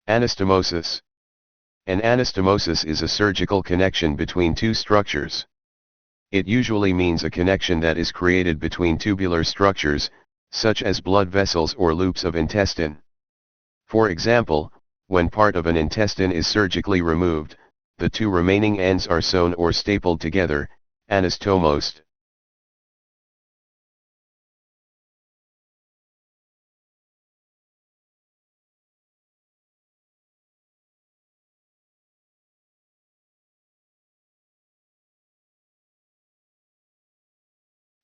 Anastomosis. An anastomosis is a surgical connection between two structures. It usually means a connection that is created between tubular structures, such as blood vessels or loops of intestine. For example, when part of an intestine is surgically removed, the two remaining ends are sewn or stapled together, anastomosed.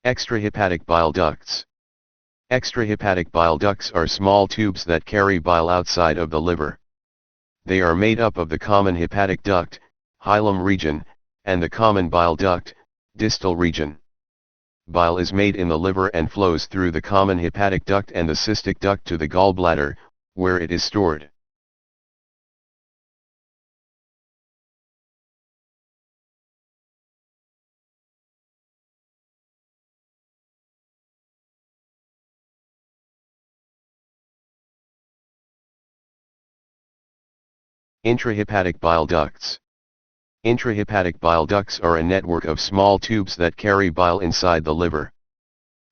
Extrahepatic bile ducts. Extrahepatic bile ducts are small tubes that carry bile outside of the liver. They are made up of the common hepatic duct, hilum region, and the common bile duct, distal region. Bile is made in the liver and flows through the common hepatic duct and the cystic duct to the gallbladder, where it is stored. Intrahepatic bile ducts. Intrahepatic bile ducts are a network of small tubes that carry bile inside the liver.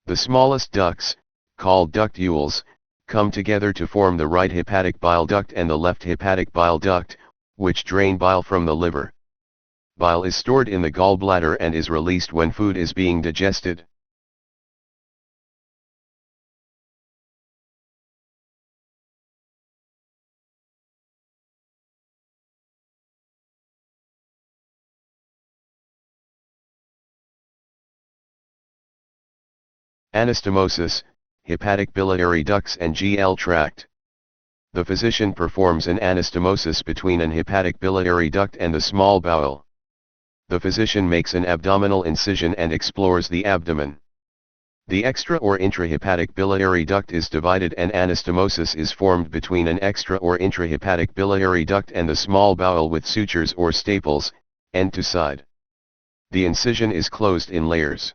The smallest ducts, called ductules, come together to form the right hepatic bile duct and the left hepatic bile duct, which drain bile from the liver. Bile is stored in the gallbladder and is released when food is being digested. Anastomosis, hepatic biliary ducts and GL tract. The physician performs an anastomosis between an hepatic biliary duct and the small bowel. The physician makes an abdominal incision and explores the abdomen. The extra or intrahepatic biliary duct is divided and anastomosis is formed between an extra or intrahepatic biliary duct and the small bowel with sutures or staples, end to side. The incision is closed in layers.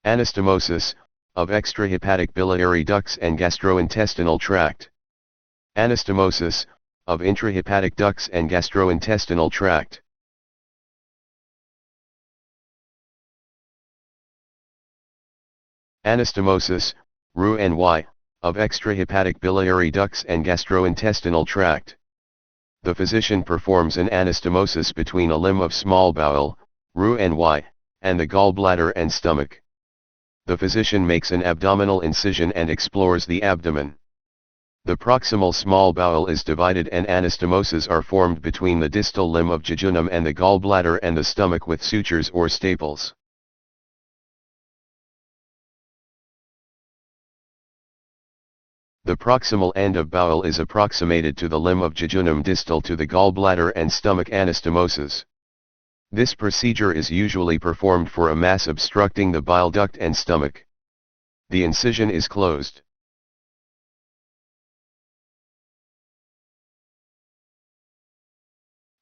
Anastomosis, of extrahepatic biliary ducts and gastrointestinal tract. Anastomosis, of intrahepatic ducts and gastrointestinal tract. Anastomosis, Roux-en-Y, of extrahepatic biliary ducts and gastrointestinal tract. The physician performs an anastomosis between a limb of small bowel, Roux-en-Y, and the gallbladder and stomach. The physician makes an abdominal incision and explores the abdomen. The proximal small bowel is divided and anastomoses are formed between the distal limb of jejunum and the gallbladder and the stomach with sutures or staples. The proximal end of bowel is approximated to the limb of jejunum distal to the gallbladder and stomach anastomoses. This procedure is usually performed for a mass obstructing the bile duct and stomach. The incision is closed.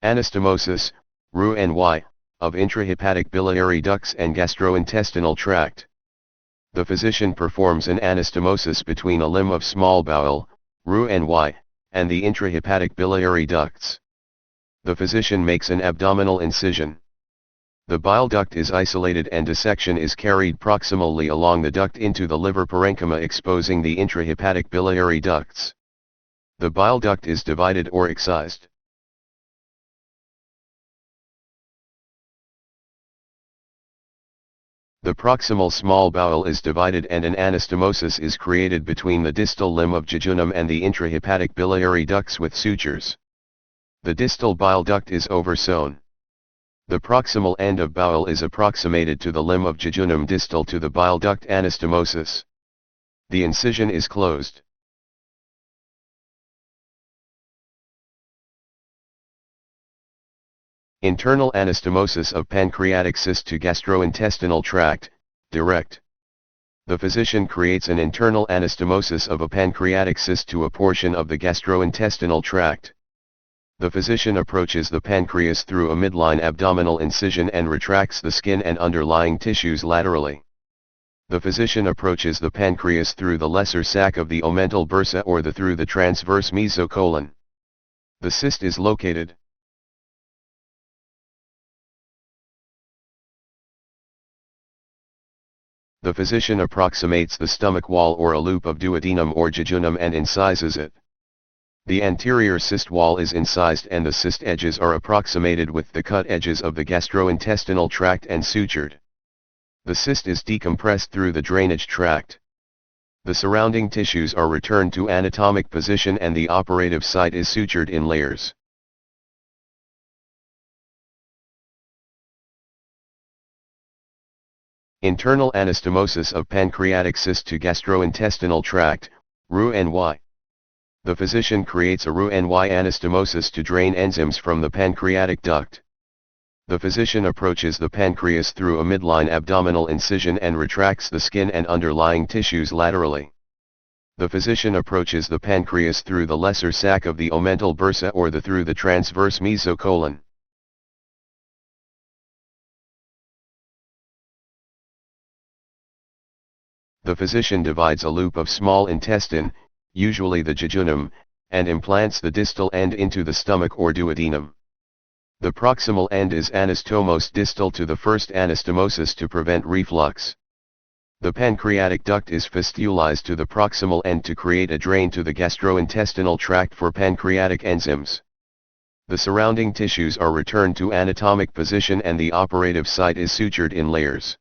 Anastomosis, Roux-en-Y, of intrahepatic biliary ducts and gastrointestinal tract. The physician performs an anastomosis between a limb of small bowel, Roux-en-Y, and the intrahepatic biliary ducts. The physician makes an abdominal incision. The bile duct is isolated and dissection is carried proximally along the duct into the liver parenchyma, exposing the intrahepatic biliary ducts. The bile duct is divided or excised. The proximal small bowel is divided and an anastomosis is created between the distal limb of jejunum and the intrahepatic biliary ducts with sutures. The distal bile duct is oversewn. The proximal end of bowel is approximated to the limb of jejunum distal to the bile duct anastomosis. The incision is closed. Internal anastomosis of pancreatic cyst to gastrointestinal tract, direct. The physician creates an internal anastomosis of a pancreatic cyst to a portion of the gastrointestinal tract. The physician approaches the pancreas through a midline abdominal incision and retracts the skin and underlying tissues laterally. The physician approaches the pancreas through the lesser sac of the omental bursa or through the transverse mesocolon. The cyst is located. The physician approximates the stomach wall or a loop of duodenum or jejunum and incises it. The anterior cyst wall is incised and the cyst edges are approximated with the cut edges of the gastrointestinal tract and sutured. The cyst is decompressed through the drainage tract. The surrounding tissues are returned to anatomic position and the operative site is sutured in layers. Internal anastomosis of pancreatic cyst to gastrointestinal tract, Roux-en-Y. The physician creates a Roux-en-Y anastomosis to drain enzymes from the pancreatic duct. The physician approaches the pancreas through a midline abdominal incision and retracts the skin and underlying tissues laterally. The physician approaches the pancreas through the lesser sac of the omental bursa or through the transverse mesocolon. The physician divides a loop of small intestine, usually the jejunum, and implants the distal end into the stomach or duodenum. The proximal end is anastomosed distal to the first anastomosis to prevent reflux. The pancreatic duct is fistulized to the proximal end to create a drain to the gastrointestinal tract for pancreatic enzymes. The surrounding tissues are returned to anatomic position and the operative site is sutured in layers.